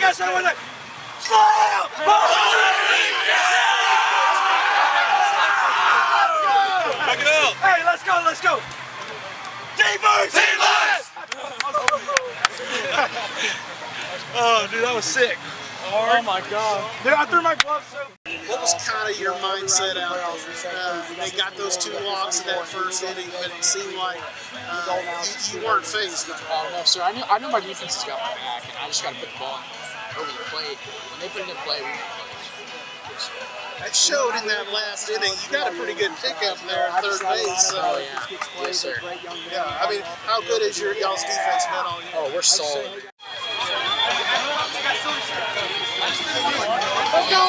guys ready? One slam! Back it up! Hey, let's go, let's go! Defense! Oh, dude, that was sick. Oh my God. Dude, I threw my gloves so. What was kind of your mindset out there? They got those 2 walks in that first inning, but it seemed like you weren't phased. Oh, no, sir. I knew my defense has got my back, and I just got to put the ball over the plate. When they put it in play, we make plays. That showed in that last inning. You got a pretty good pickup there at third base. So. Oh, yeah. Yes, sir. Yeah, I mean, how good has y'all's defense been all year? Oh, we're solid. Let's go,